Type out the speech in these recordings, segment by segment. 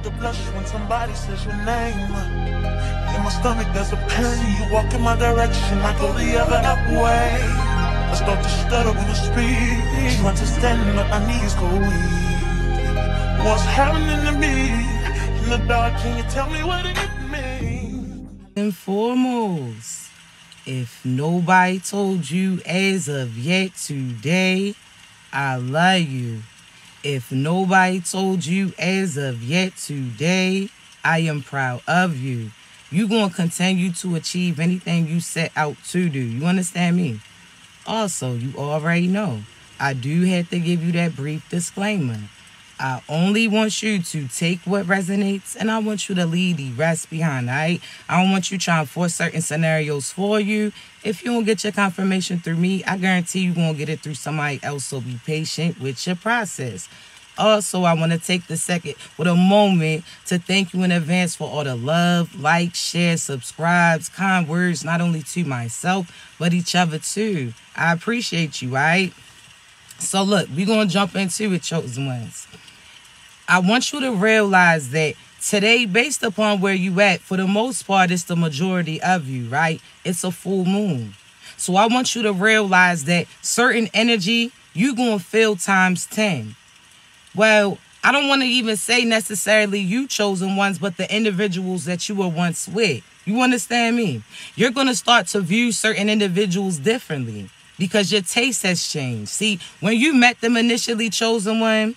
to blush when somebody says your name. In my stomach there's a pain. You walk in my direction, I go the other way. I start to stutter when you speak. Trying to stand but my knees go weak. What's happening to me? In the dark, can you tell me what it means? And foremost, if nobody told you as of yet today, I love you. If nobody told you as of yet today, I am proud of you. You're going to continue to achieve anything you set out to do. You understand me? Also, you already know, I do have to give you that brief disclaimer. I only want you to take what resonates and I want you to leave the rest behind, all right? I don't want you trying to force certain scenarios for you. If you don't get your confirmation through me, I guarantee you won't get it through somebody else, so be patient with your process. Also, I want to take the second with a moment to thank you in advance for all the love, likes, shares, subscribes, kind words, not only to myself, but each other too. I appreciate you, all right? So look, we're going to jump into it, chosen ones. I want you to realize that today, based upon where you at, for the most part, it's the majority of you, right? It's a full moon. So I want you to realize that certain energy, you're going to feel times 10. Well, I don't want to even say necessarily you chosen ones, but the individuals that you were once with. You understand me? You're going to start to view certain individuals differently because your taste has changed. See, when you met them initially, chosen one,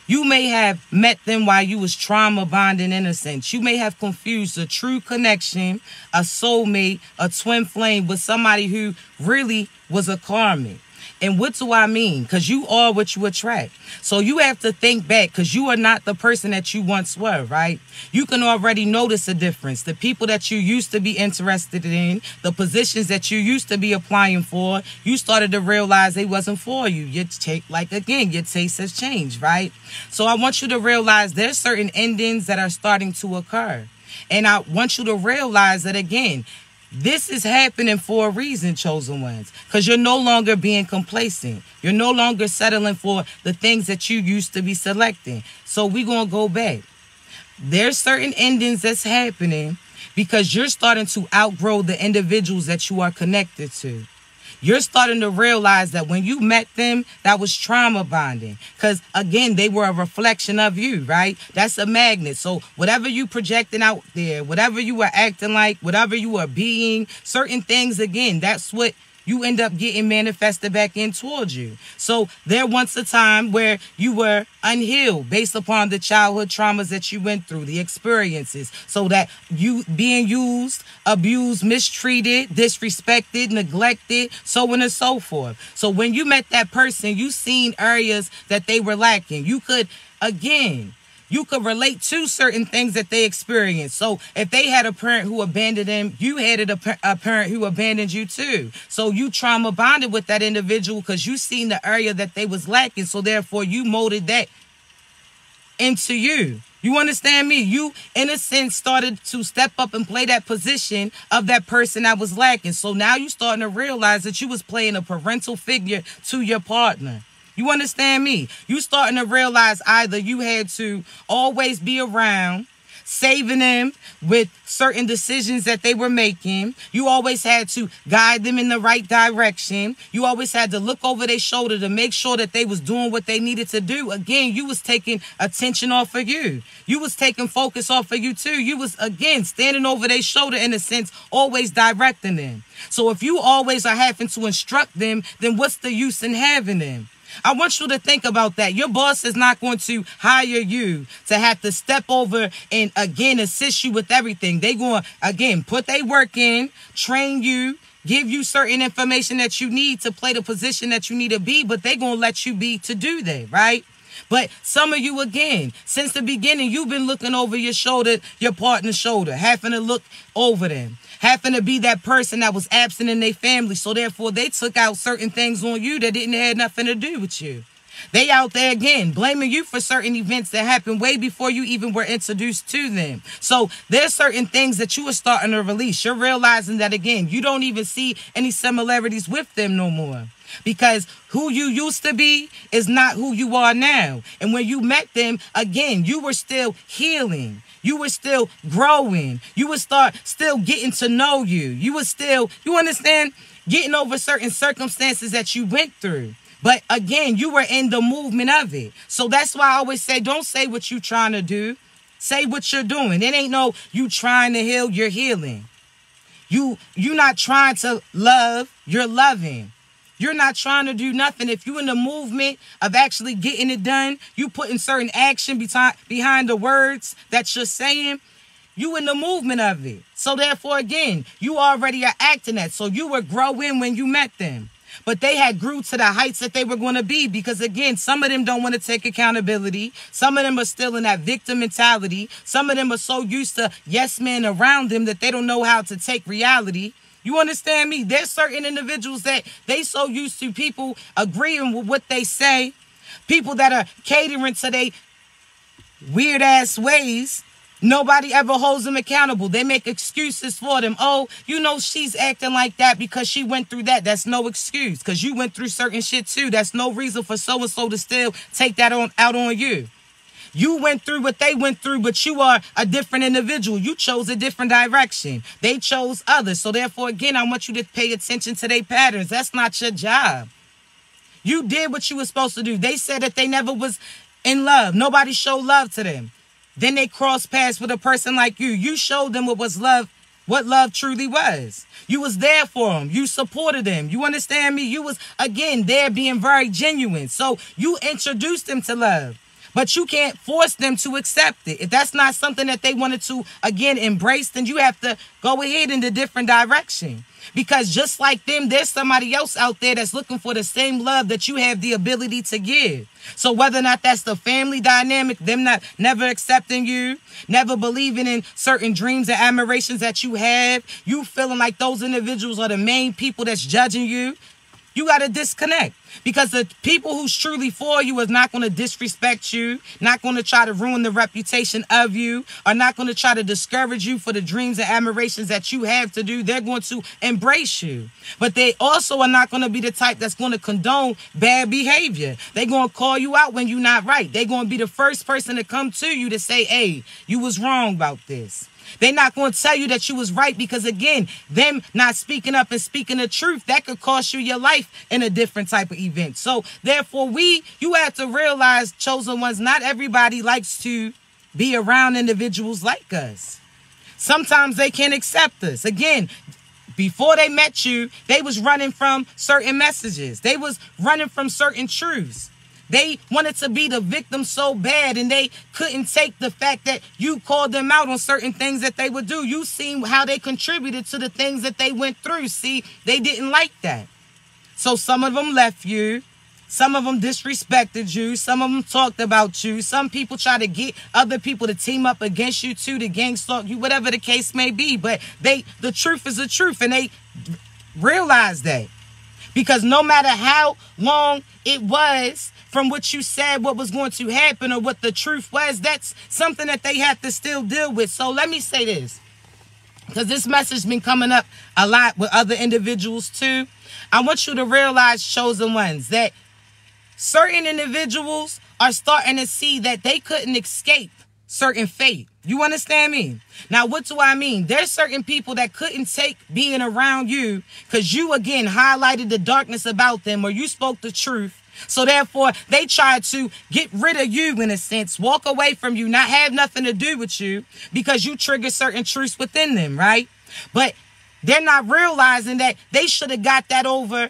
you may have met them while you was trauma bonding innocence. You may have confused a true connection, a soulmate, a twin flame with somebody who really was a karmic. And what do I mean? Because you are what you attract. So you have to think back because you are not the person that you once were, right? You can already notice a difference. The people that you used to be interested in, the positions that you used to be applying for, you started to realize they wasn't for you. Your taste has changed, right? So I want you to realize there's certain endings that are starting to occur. And I want you to realize that, again, this is happening for a reason, chosen ones, because you're no longer being complacent. You're no longer settling for the things that you used to be selecting. So we're going to go back. There's certain endings that's happening because you're starting to outgrow the individuals that you are connected to. You're starting to realize that when you met them, that was trauma bonding. Because, again, they were a reflection of you, right? That's a magnet. So whatever you projecting out there, whatever you were acting like, whatever you were being, certain things, again, that's what you end up getting manifested back in towards you. So there once a time where you were unhealed based upon the childhood traumas that you went through, the experiences, so that you being used, abused, mistreated, disrespected, neglected, so on and so forth. So when you met that person, you seen areas that they were lacking. You could, again, you could relate to certain things that they experienced. So if they had a parent who abandoned them, you had a parent who abandoned you too. So you trauma bonded with that individual because you seen the area that they was lacking. So therefore you molded that into you. You understand me? You, in a sense, started to step up and play that position of that person that was lacking. So now you starting to realize that you was playing a parental figure to your partner. You understand me? You starting to realize either you had to always be around, saving them with certain decisions that they were making. You always had to guide them in the right direction. You always had to look over their shoulder to make sure that they was doing what they needed to do. Again, you was taking attention off of you. You was taking focus off of you too. You was, again, standing over their shoulder in a sense, always directing them. So if you always are having to instruct them, then what's the use in having them? I want you to think about that. Your boss is not going to hire you to have to step over and, again, assist you with everything. They're going to, again, put their work in, train you, give you certain information that you need to play the position that you need to be, but they're going to let you be to do that, right? But some of you, again, since the beginning, you've been looking over your shoulder, your partner's shoulder, having to look over them, having to be that person that was absent in their family. So therefore, they took out certain things on you that didn't have nothing to do with you. They out there, again, blaming you for certain events that happened way before you even were introduced to them. So there's certain things that you are starting to release. You're realizing that, again, you don't even see any similarities with them no more. Because who you used to be is not who you are now. And when you met them, again, you were still healing. You were still growing. You would start still getting to know you. You were still, you understand, getting over certain circumstances that you went through. But again, you were in the movement of it. So that's why I always say, don't say what you're trying to do. Say what you're doing. It ain't no you trying to heal, you're healing. You're not trying to love, you're loving. You're not trying to do nothing. If you're in the movement of actually getting it done, you putting certain action behind the words that you're saying, you in the movement of it. So therefore, again, you already are acting that. So you were growing when you met them. But they had grew to the heights that they were going to be because, again, some of them don't want to take accountability. Some of them are still in that victim mentality. Some of them are so used to yes men around them that they don't know how to take reality. You understand me? There's certain individuals that they so used to people agreeing with what they say, people that are catering to their weird ass ways. Nobody ever holds them accountable. They make excuses for them. Oh, you know, she's acting like that because she went through that. That's no excuse because you went through certain shit too. That's no reason for so-and-so to still take that out on you. You went through what they went through, but you are a different individual. You chose a different direction. They chose others. So therefore, again, I want you to pay attention to their patterns. That's not your job. You did what you were supposed to do. They said that they never was in love. Nobody showed love to them. Then they crossed paths with a person like you. You showed them what was love, what love truly was. You was there for them. You supported them. You understand me? You was, again, there being very genuine. So you introduced them to love. But you can't force them to accept it. If that's not something that they wanted to, again, embrace, then you have to go ahead in a different direction. Because just like them, there's somebody else out there that's looking for the same love that you have the ability to give. So whether or not that's the family dynamic, them never accepting you, never believing in certain dreams and admirations that you have, you feeling like those individuals are the main people that's judging you, you got to disconnect. Because the people who's truly for you is not going to disrespect you, not going to try to ruin the reputation of you, are not going to try to discourage you for the dreams and admirations that you have to do. They're going to embrace you. But they also are not going to be the type that's going to condone bad behavior. They're going to call you out when you're not right. They're going to be the first person to come to you to say, hey, you was wrong about this. They're not going to tell you that you was right because, again, them not speaking up and speaking the truth, that could cost you your life in a different type of event. So, therefore, you have to realize, chosen ones, not everybody likes to be around individuals like us. Sometimes they can't accept us. Again, before they met you, they was running from certain messages. They was running from certain truths. They wanted to be the victim so bad, and they couldn't take the fact that you called them out on certain things that they would do. You seen how they contributed to the things that they went through. See, they didn't like that. So some of them left you. Some of them disrespected you. Some of them talked about you. Some people try to get other people to team up against you too, to gang stalk you, whatever the case may be. But the truth is the truth, and they realize that. Because no matter how long it was from what you said, what was going to happen or what the truth was, that's something that they have to still deal with. So let me say this, because this message has been coming up a lot with other individuals too. I want you to realize, chosen ones, that certain individuals are starting to see that they couldn't escape certain fate. You understand me? Now, what do I mean? There's certain people that couldn't take being around you because you, again, highlighted the darkness about them or you spoke the truth. So therefore, they tried to get rid of you in a sense, walk away from you, not have nothing to do with you because you triggered certain truths within them, right? But they're not realizing that they should have got that over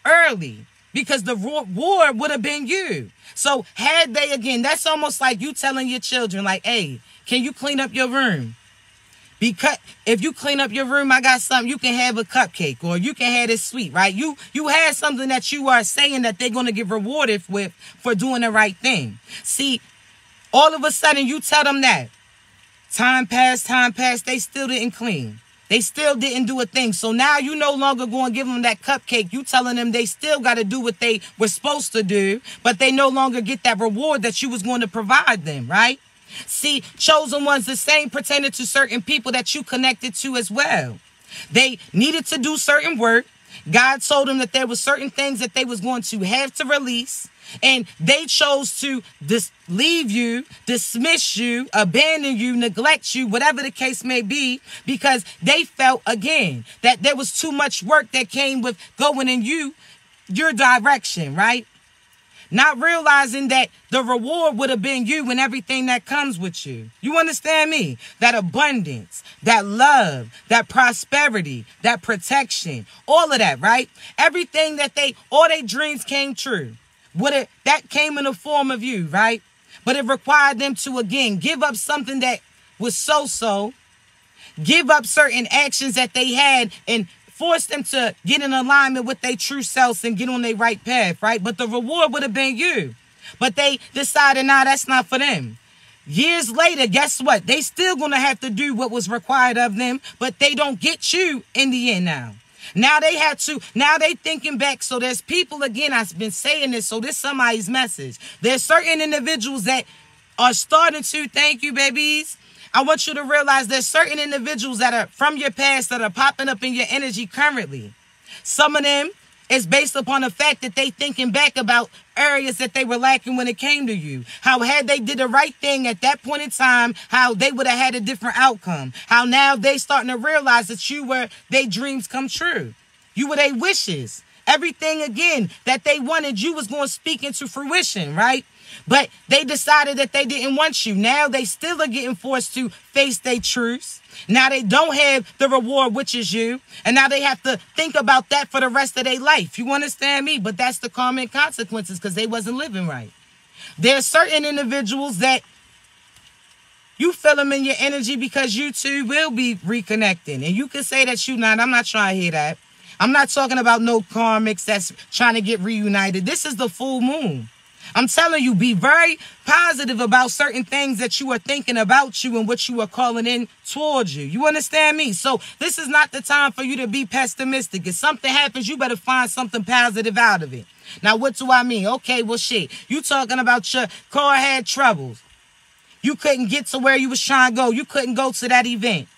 early because the war would have been you. So had they, again, that's almost like you telling your children, like, hey, can you clean up your room? Because if you clean up your room, I got something. You can have a cupcake or you can have this sweet, right? You had something that you are saying that they're going to get rewarded with for doing the right thing. See, all of a sudden you tell them that. Time passed, they still didn't clean. They still didn't do a thing. So now you no longer going to give them that cupcake. You telling them they still got to do what they were supposed to do, but they no longer get that reward that you was going to provide them, right? See, chosen ones, the same pertaining to certain people that you connected to as well. They needed to do certain work. God told them that there were certain things that they was going to have to release, and they chose to leave you, dismiss you, abandon you, neglect you, whatever the case may be, because they felt, again, that there was too much work that came with going in your direction, right? Not realizing that the reward would have been you and everything that comes with you. You understand me? That abundance, that love, that prosperity, that protection, all of that, right? Everything that all their dreams came true. That came in the form of you, right? But it required them to, again, give up something that was so-so, give up certain actions that they had, and force them to get in alignment with their true selves and get on their right path, right? But the reward would have been you. But they decided, nah, that's not for them. Years later, guess what? They still going to have to do what was required of them, but they don't get you in the end now. Now they thinking back. So there's people, again, I've been saying this, so this is somebody's message. There's certain individuals that are starting to, thank you, babies. I want you to realize there's certain individuals that are from your past that are popping up in your energy currently. Some of them is based upon the fact that they thinking back about areas that they were lacking when it came to you. How had they did the right thing at that point in time, how they would have had a different outcome. How now they starting to realize that you were their dreams come true. You were their wishes. Everything, again, that they wanted, you was going to speak into fruition, right? But they decided that they didn't want you. Now they still are getting forced to face their truths. Now they don't have the reward, which is you. And now they have to think about that for the rest of their life. You understand me? But that's the karmic consequences because they wasn't living right. There's certain individuals that you feel them in your energy because you two will be reconnecting. And you can say that you not. I'm not trying to hear that. I'm not talking about no karmics that's trying to get reunited. This is the full moon. I'm telling you, be very positive about certain things that you are thinking about you and what you are calling in towards you. You understand me? So this is not the time for you to be pessimistic. If something happens, you better find something positive out of it. Now, what do I mean? Okay, well, shit. You talking about your car had troubles. You couldn't get to where you was trying to go. You couldn't go to that event.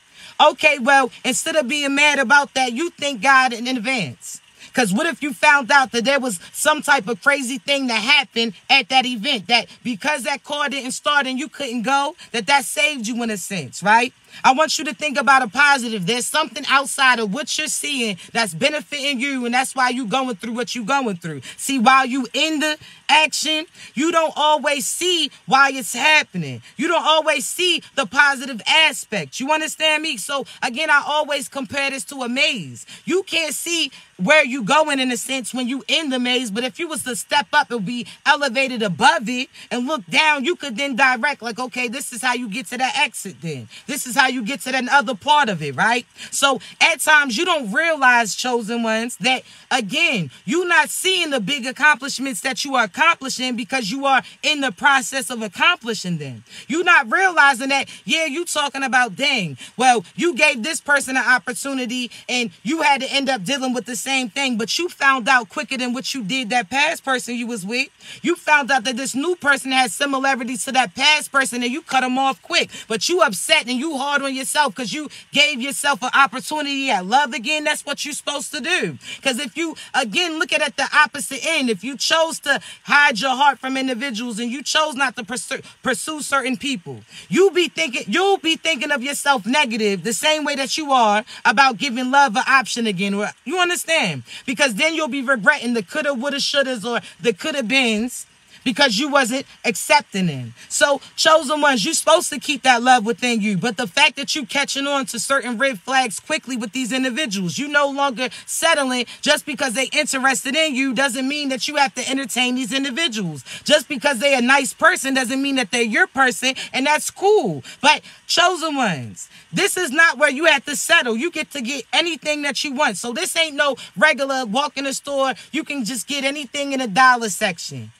Okay, well, instead of being mad about that, you thank God in advance. Because what if you found out that there was some type of crazy thing that happened at that event, that because that car didn't start and you couldn't go, that saved you in a sense, right? I want you to think about a positive. There's something outside of what you're seeing that's benefiting you, and that's why you're going through what you're going through. See, while you in the action, you don't always see why it's happening. You don't always see the positive aspect. You understand me? So, again, I always compare this to a maze. You can't see where you going in a sense when you in the maze, but if you was to step up and be elevated above it and look down, you could then direct like, okay, this is how you get to that exit then. This is how you get to that other part of it, right? So at times you don't realize, chosen ones, that again, you're not seeing the big accomplishments that you are accomplishing because you are in the process of accomplishing them. You're not realizing that, yeah, you talking about, dang, well, you gave this person an opportunity and you had to end up dealing with the same thing, but you found out quicker than what you did that past person you was with. You found out that this new person has similarities to that past person and you cut them off quick, but you upset and you hard on yourself because you gave yourself an opportunity at love again. That's what you're supposed to do. Because if you, again, look at the opposite end, if you chose to hide your heart from individuals and you chose not to pursue certain people, you'll be thinking of yourself negative the same way that you are about giving love an option again. You understand? Because then you'll be regretting the coulda, woulda, shouldas, or the coulda beens, because you wasn't accepting them. So, chosen ones, you're supposed to keep that love within you. But the fact that you catching on to certain red flags quickly with these individuals, you no longer settling just because they interested in you doesn't mean that you have to entertain these individuals. Just because they a nice person doesn't mean that they're your person, and that's cool. But chosen ones, this is not where you have to settle. You get to get anything that you want. So this ain't no regular walk in the store. You can just get anything in the dollar section,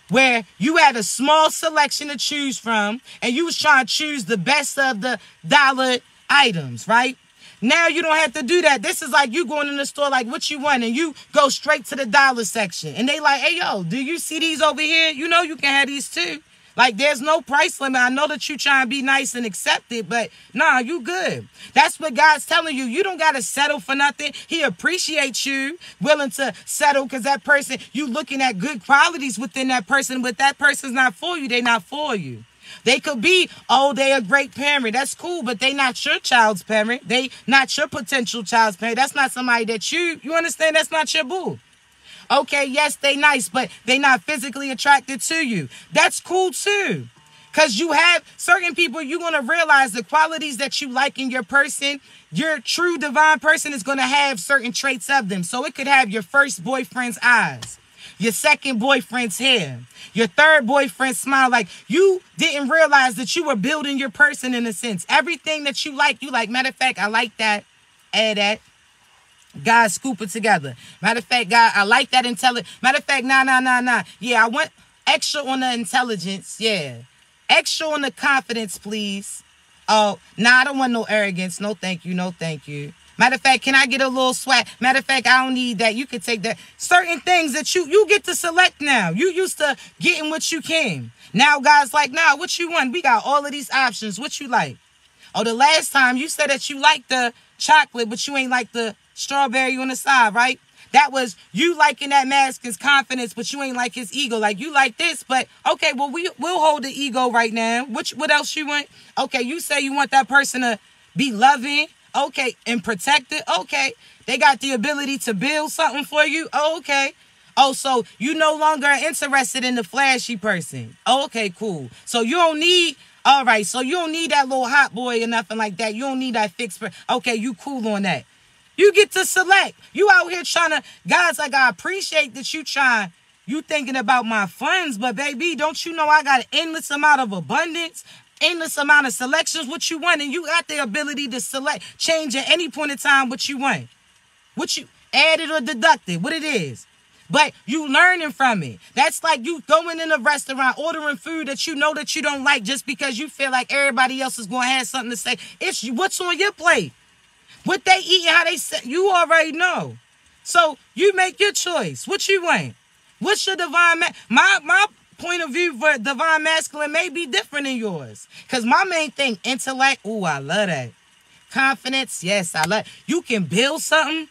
where you had a small selection to choose from and you was trying to choose the best of the dollar items, right? Now you don't have to do that. This is like you going in the store like, what you want? And you go straight to the dollar section. And they like, hey, yo, do you see these over here? You know you can have these too. Like, there's no price limit. I know that you trying to be nice and accept it, but nah, you good. That's what God's telling you. You don't got to settle for nothing. He appreciates you willing to settle because that person, you looking at good qualities within that person, but that person's not for you. They not for you. They could be, oh, they a great parent. That's cool, but they not your child's parent. They not your potential child's parent. That's not somebody that you understand? That's not your boo. Okay, yes, they nice, but they not physically attracted to you. That's cool too. Because you have certain people, you're going to realize the qualities that you like in your person. Your true divine person is going to have certain traits of them. So it could have your first boyfriend's eyes, your second boyfriend's hair, your third boyfriend's smile. Like, you didn't realize that you were building your person in a sense. Everything that you like. Matter of fact, I like that. Add that. God, scoop it together. Matter of fact, God, I like that intelligence. Matter of fact, nah. Yeah, I want extra on the intelligence. Yeah. Extra on the confidence, please. Oh, nah, I don't want no arrogance. No, thank you. No, thank you. Matter of fact, can I get a little swag? Matter of fact, I don't need that. You can take that. Certain things that you get to select now. You used to getting what you can. Now, God's like, nah, what you want? We got all of these options. What you like? Oh, the last time you said that you liked the chocolate, but you ain't like the strawberry on the side, right? That was you liking that masculine's confidence, but you ain't like his ego. Like, you like this, but okay, well, we'll hold the ego right now. What else you want? Okay, you say you want that person to be loving, okay, and protected. Okay, they got the ability to build something for you. Oh, okay. Oh, so you no longer interested in the flashy person. Oh, okay, cool. So you don't need, all right, so you don't need that little hot boy or nothing like that. You don't need that fixed. Okay, you cool on that. You get to select. You out here trying to, God's like, I appreciate that you thinking about my funds, but baby, don't you know I got an endless amount of abundance, endless amount of selections, what you want, and you got the ability to select, change at any point in time what you want. What you added or deducted, what it is. But you learning from it. That's like you going in a restaurant, ordering food that you know that you don't like just because you feel like everybody else is going to have something to say. It's what's on your plate. What they eat, how they say, you already know. So you make your choice. What you want? What's your divine my point of view for divine masculine may be different than yours. Because my main thing, intellect, ooh, I love that. Confidence, yes, I love. You can build something.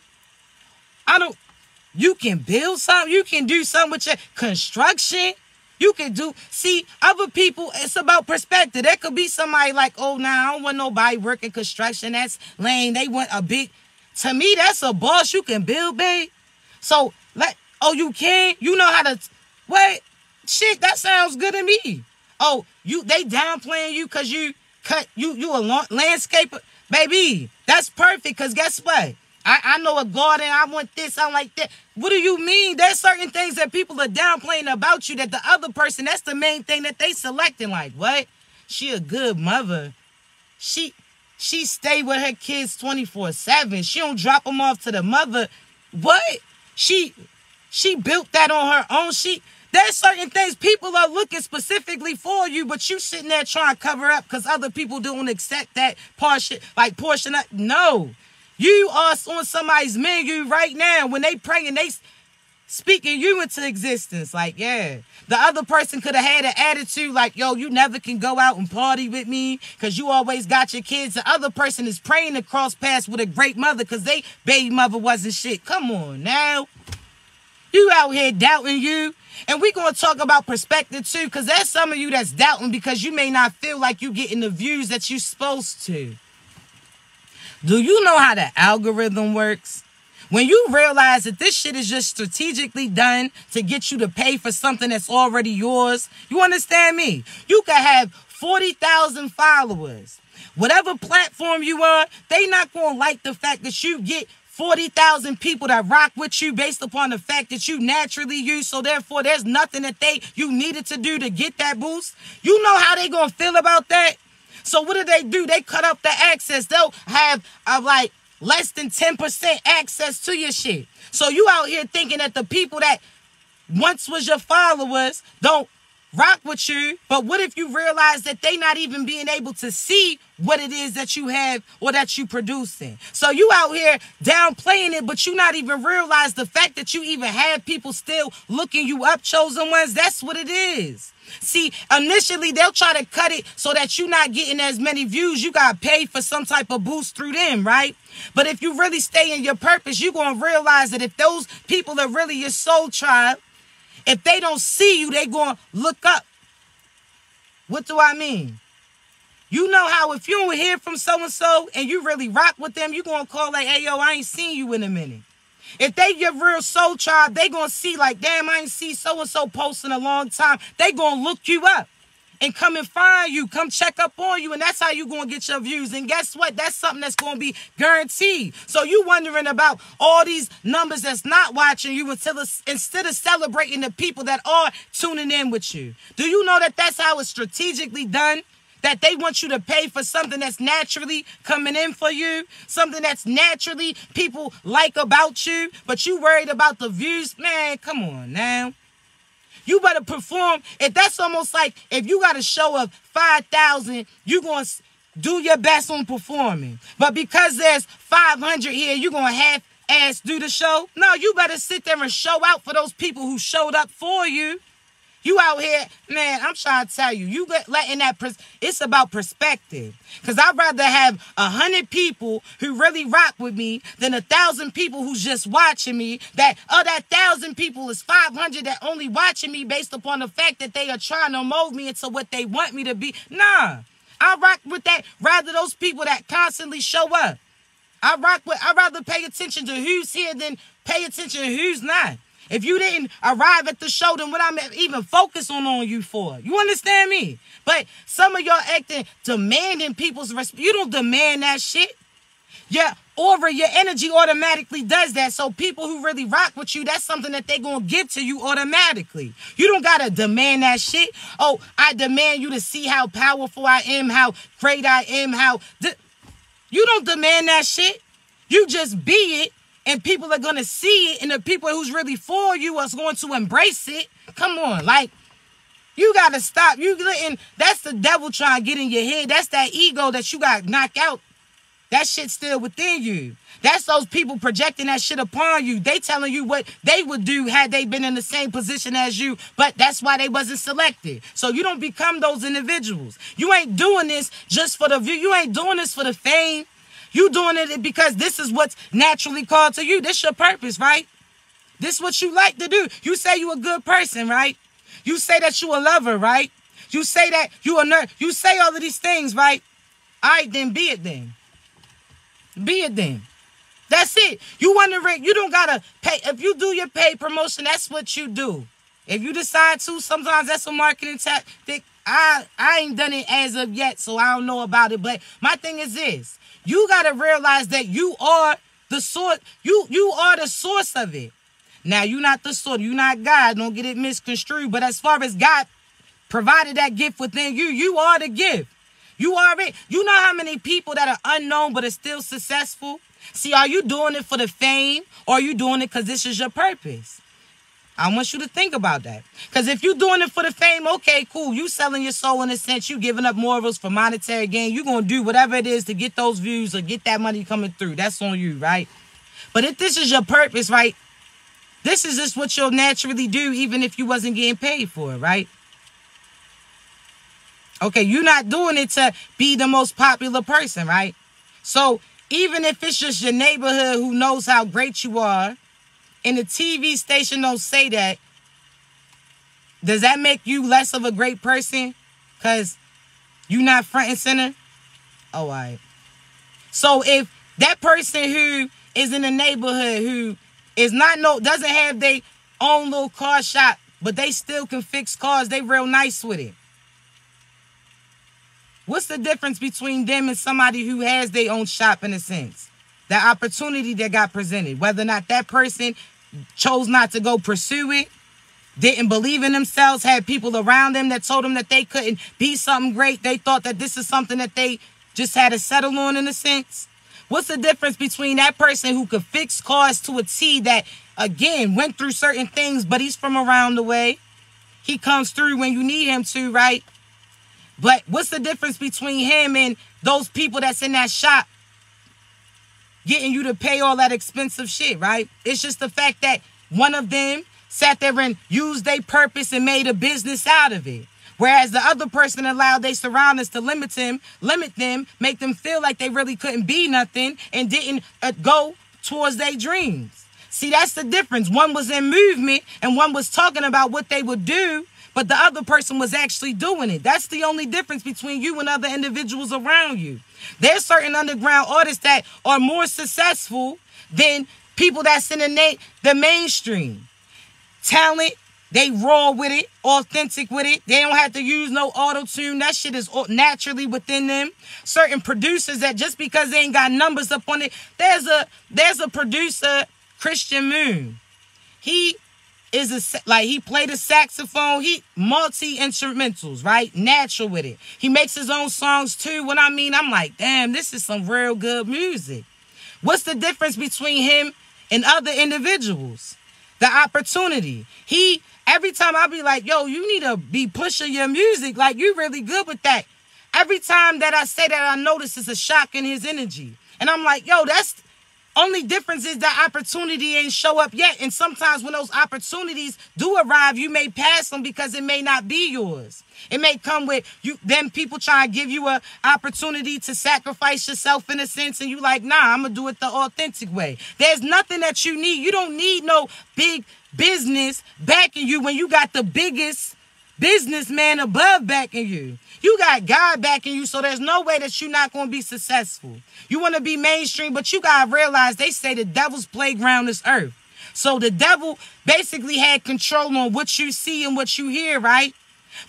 You can build something. You can do something with your construction. You can do, see, other people, it's about perspective. There could be somebody like, oh, nah, I don't want nobody working construction. That's lame. They want a big, to me, that's a boss you can build, babe. So, you can? You know how to, wait, shit, that sounds good to me. Oh, they downplaying you because you a landscaper. Baby, that's perfect because guess what? I know a garden, I want this, I like that. What do you mean? There's certain things that people are downplaying about you that the other person, that's the main thing that they selecting. Like, what? She a good mother. She stay with her kids 24/7. She don't drop them off to the mother. What? She built that on her own. There's certain things people are looking specifically for you, but you sitting there trying to cover up because other people don't accept that portion. No. You are on somebody's menu right now when they praying, they speaking you into existence. Like, yeah, the other person could have had an attitude like, yo, you never can go out and party with me because you always got your kids. The other person is praying to cross paths with a great mother because they baby mother wasn't shit. Come on now. You out here doubting you. And we're going to talk about perspective too because there's some of you that's doubting because you may not feel like you getting the views that you're supposed to. Do you know how the algorithm works? When you realize that this shit is just strategically done to get you to pay for something that's already yours, you understand me? You could have 40,000 followers. Whatever platform you are, they not going to like the fact that you get 40,000 people that rock with you based upon the fact that you naturally use. So therefore, there's nothing that you needed to do to get that boost. You know how they going to feel about that? So what do? They cut off the access. They'll have like less than 10% access to your shit. So you out here thinking that the people that once was your followers don't rock with you, but what if you realize that they not even being able to see what it is that you have or that you producing? So you out here downplaying it, but you not even realize the fact that you even have people still looking you up, chosen ones. That's what it is. See, initially they'll try to cut it so that you're not getting as many views. You got to pay for some type of boost through them, right? But if you really stay in your purpose, you're going to realize that if those people are really your soul tribe, if they don't see you, they going to look up. What do I mean? You know how if you don't hear from so-and-so and you really rock with them, you're going to call like, hey, yo, I ain't seen you in a minute. If they your real soul tribe, they going to see like, damn, I ain't see so-and-so posting a long time. They going to look you up and come and find you, come check up on you, and that's how you going to get your views. And guess what? That's something that's going to be guaranteed. So you wondering about all these numbers that's not watching you instead of celebrating the people that are tuning in with you. Do you know that that's how it's strategically done? That they want you to pay for something that's naturally coming in for you, something that's naturally people like about you, but you worried about the views? Man, come on now. You better perform. If that's almost like if you got a show of 5,000, you're going to do your best on performing. But because there's 500 here, you're going to half-ass do the show? No, you better sit there and show out for those people who showed up for you. You out here, man, I'm trying to tell you, you letting that, it's about perspective. Because I'd rather have 100 people who really rock with me than 1,000 people who's just watching me. That 1,000 people is 500 that only watching me based upon the fact that they are trying to mold me into what they want me to be. Nah, I rock with that. Rather those people that constantly show up. I'd rather pay attention to who's here than pay attention to who's not. If you didn't arrive at the show, then what I'm even focusing on you for? You understand me? But some of y'all acting, demanding people's respect. You don't demand that shit. Your aura, your energy automatically does that. So people who really rock with you, that's something that they're going to give to you automatically. You don't got to demand that shit. Oh, I demand you to see how powerful I am, how great I am, you don't demand that shit. You just be it. And people are going to see it, and the people who's really for you are going to embrace it. Come on, like, you got to stop. That's the devil trying to get in your head. That's that ego that you got to knock out. That shit's still within you. That's those people projecting that shit upon you. They telling you what they would do had they been in the same position as you, but that's why they wasn't selected. So you don't become those individuals. You ain't doing this just for the view. You ain't doing this for the fame. You doing it because this is what's naturally called to you. This your purpose, right? This what you like to do. You say you a good person, right? You say that you a lover, right? You say that you a nerd. You say all of these things, right? All right, then be it then. Be it then. That's it. You wondering, you don't got to pay. If you do your paid promotion, that's what you do. If you decide to, sometimes that's a marketing tactic. I ain't done it as of yet, so I don't know about it. But my thing is this. You got to realize that you are the source. You are the source of it. Now, you're not the source. You're not God. Don't get it misconstrued. But as far as God provided that gift within you, you are the gift. You are it. You know how many people that are unknown but are still successful? See, are you doing it for the fame or are you doing it because this is your purpose? I want you to think about that. Because if you're doing it for the fame, okay, cool. You selling your soul in a sense. You giving up morals for monetary gain. You're going to do whatever it is to get those views or get that money coming through. That's on you, right? But if this is your purpose, right? This is just what you'll naturally do even if you wasn't getting paid for it, right? Okay, you're not doing it to be the most popular person, right? So even if it's just your neighborhood who knows how great you are, and the TV station don't say that, does that make you less of a great person? Because you're not front and center? Oh, all right. So if that person who is in the neighborhood who is doesn't have their own little car shop, but they still can fix cars, they real nice with it. What's the difference between them and somebody who has their own shop in a sense? The opportunity that got presented, whether or not that person chose not to go pursue it, didn't believe in themselves, had people around them that told them that they couldn't be something great. They thought that this is something that they just had to settle on in a sense. What's the difference between that person who could fix cars to a T that, again, went through certain things, but he's from around the way? he comes through when you need him to, right? But what's the difference between him and those people that's in that shop getting you to pay all that expensive shit, right? It's just the fact that one of them sat there and used their purpose and made a business out of it. Whereas the other person allowed their surroundings to limit them, make them feel like they really couldn't be nothing and didn't go towards their dreams. See, that's the difference. One was in movement and one was talking about what they would do, but the other person was actually doing it. That's the only difference between you and other individuals around you. There's certain underground artists that are more successful than people that's in the mainstream. Talent, they raw with it, authentic with it. They don't have to use no auto-tune. That shit is naturally within them. Certain producers that just because they ain't got numbers up on it. There's a producer, Christian Moon. He is he played a saxophone. He multi-instrumentals, right? Natural with it. He makes his own songs too. What I mean, I'm like, damn, this is some real good music. What's the difference between him and other individuals? The opportunity. Every time I be like, yo, you need to be pushing your music. Like, you really good with that. Every time that I say that, I notice it's a shock in his energy. And I'm like, yo, that's only difference is that opportunity ain't show up yet. And sometimes when those opportunities do arrive, you may pass them because it may not be yours. It may come with them people trying to give you an opportunity to sacrifice yourself in a sense. And you like, nah, I'm going to do it the authentic way. There's nothing that you need. You don't need no big business backing you when you got the biggest businessman above backing you. You got God backing you, so there's no way that you're not going to be successful. You want to be mainstream, but you got to realize they say the devil's playground is earth. So the devil basically had control on what you see and what you hear, right?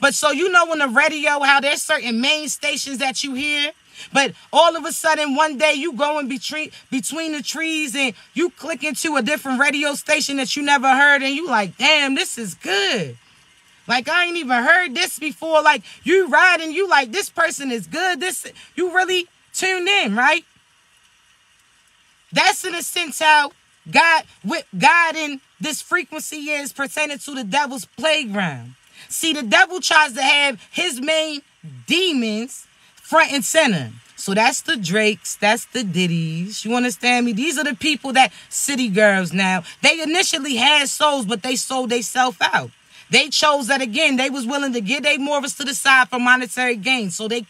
But so you know on the radio how there's certain main stations that you hear, but all of a sudden one day you going between the trees and you click into a different radio station that you never heard and you like, damn, this is good. Like, I ain't even heard this before. Like, you riding, you like, this person is good. You really tuned in, right? That's in a sense how God and this frequency is pertaining to the devil's playground. See, the devil tries to have his main demons front and center. So that's the Drakes, that's the Diddies. You understand me? These are the people that city girls now. They initially had souls, but they sold themselves out. They chose that again. They was willing to give their morals to the side for monetary gain. So they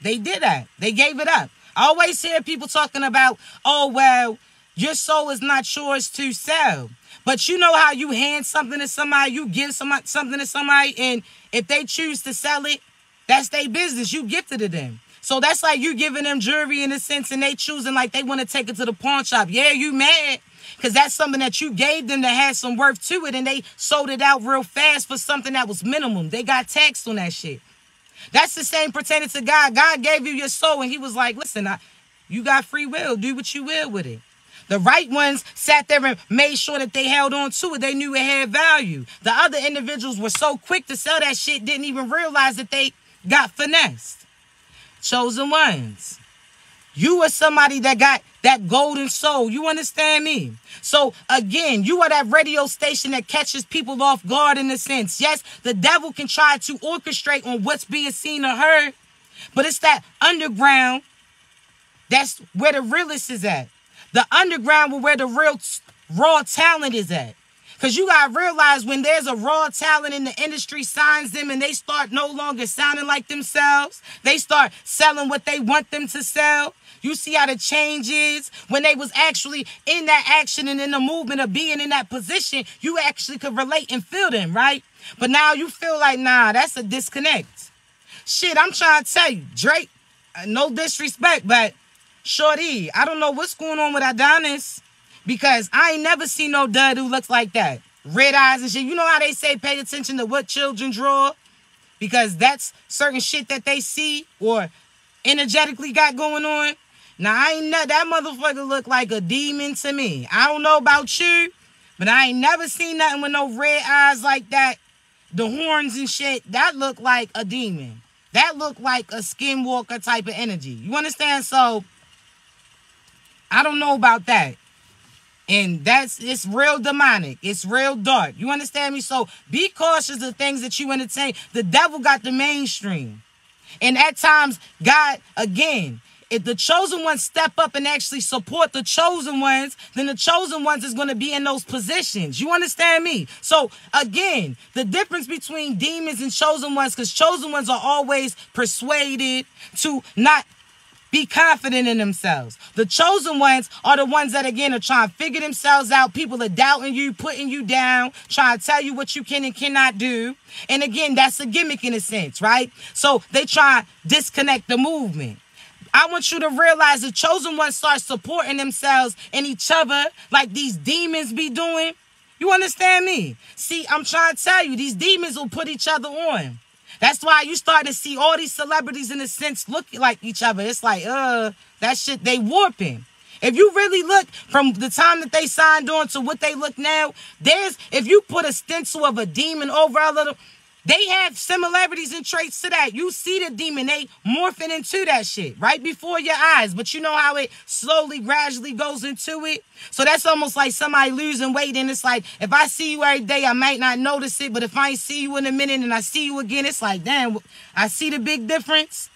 did that. They gave it up. I always hear people talking about, oh, well, your soul is not yours to sell. But you know how you hand something to somebody, you give something to somebody, and if they choose to sell it, that's their business. You gifted it to them. So that's like you giving them jewelry in a sense, and they choosing like they want to take it to the pawn shop. Yeah, you mad. Because that's something that you gave them that had some worth to it, and they sold it out real fast for something that was minimum. They got taxed on that shit. That's the same pertaining to God. God gave you your soul, and he was like, listen, you got free will. Do what you will with it. The right ones sat there and made sure that they held on to it. They knew it had value. The other individuals were so quick to sell that shit, didn't even realize that they got finessed. Chosen ones. You are somebody that got that golden soul. You understand me? So, again, you are that radio station that catches people off guard in a sense. Yes, the devil can try to orchestrate on what's being seen or heard, but it's that underground. That's where the realest is at. The underground where the real raw talent is at. Because you got to realize when there's a raw talent in the industry signs them and they start no longer sounding like themselves, they start selling what they want them to sell. You see how the change is when they was actually in that action and in the movement of being in that position, you actually could relate and feel them, right? But now you feel like, nah, that's a disconnect. Shit, I'm trying to tell you, Drake, no disrespect, but shorty, I don't know what's going on with Adonis because I ain't never seen no dud who looks like that. Red eyes and shit. You know how they say pay attention to what children draw? Because that's certain shit that they see or energetically got going on. Now, that motherfucker look like a demon to me. I don't know about you, but I ain't never seen nothing with no red eyes like that. The horns and shit, that look like a demon. That look like a skinwalker type of energy. You understand? So, I don't know about that. And it's real demonic. It's real dark. You understand me? So be cautious of things that you entertain. The devil got the mainstream. And at times, God, again, if the chosen ones step up and actually support the chosen ones, then the chosen ones is going to be in those positions. You understand me? So again, the difference between demons and chosen ones, because chosen ones are always persuaded to not be confident in themselves. The chosen ones are the ones that, again, are trying to figure themselves out. People are doubting you, putting you down, trying to tell you what you can and cannot do. And again, that's a gimmick in a sense, right? So they try to disconnect the movement. I want you to realize the chosen ones start supporting themselves and each other like these demons be doing. You understand me? See, I'm trying to tell you, these demons will put each other on. That's why you start to see all these celebrities in a sense look like each other. It's like, that shit, they warping. If you really look from the time that they signed on to what they look now, if you put a stencil of a demon over a little, they have similarities and traits to that. You see the demon, they morphing into that shit right before your eyes. But you know how it slowly, gradually goes into it? So that's almost like somebody losing weight. And it's like, if I see you every day, I might not notice it. But if I ain't see you in a minute and I see you again, it's like, damn, I see the big difference.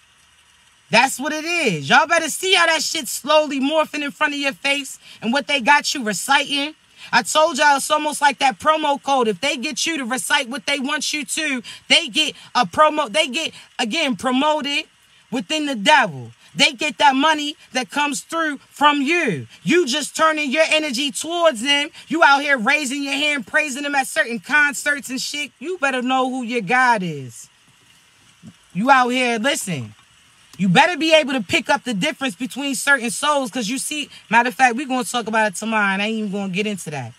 That's what it is. Y'all better see how that shit slowly morphing in front of your face and what they got you reciting. I told y'all it's almost like that promo code. If they get you to recite what they want you to, they get a promo. They get, again, promoted within the devil. They get that money that comes through from you. You just turning your energy towards them. You out here raising your hand, praising them at certain concerts and shit. You better know who your God is. You out here, listen. You better be able to pick up the difference between certain souls, because you see, matter of fact, we're going to talk about it tomorrow, and I ain't even going to get into that.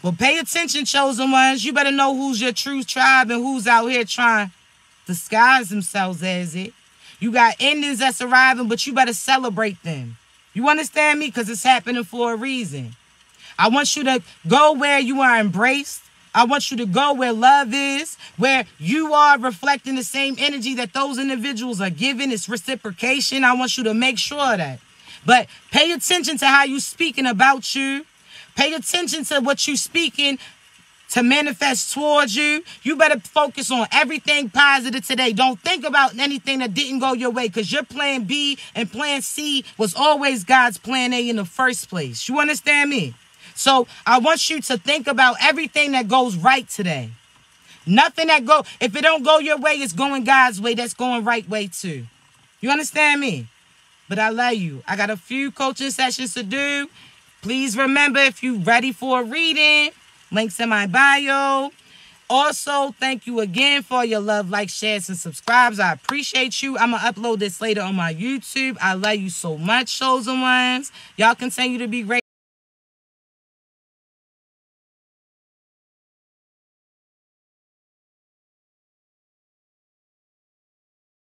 But pay attention, chosen ones. You better know who's your true tribe and who's out here trying to disguise themselves as it. You got endings that's arriving, but you better celebrate them. You understand me? Because it's happening for a reason. I want you to go where you are embraced. I want you to go where love is, where you are reflecting the same energy that those individuals are giving. It's reciprocation. I want you to make sure of that. But pay attention to how you speaking about you. Pay attention to what you speaking to manifest towards you. You better focus on everything positive today. Don't think about anything that didn't go your way, because your plan B and plan C was always God's plan A in the first place. You understand me? So I want you to think about everything that goes right today. Nothing that if it don't go your way, it's going God's way. That's going right way too. You understand me? But I love you. I got a few coaching sessions to do. Please remember, if you're ready for a reading, links in my bio. Also, thank you again for your love, likes, shares, and subscribes. I appreciate you. I'm going to upload this later on my YouTube. I love you so much, chosen ones. Y'all continue to be great.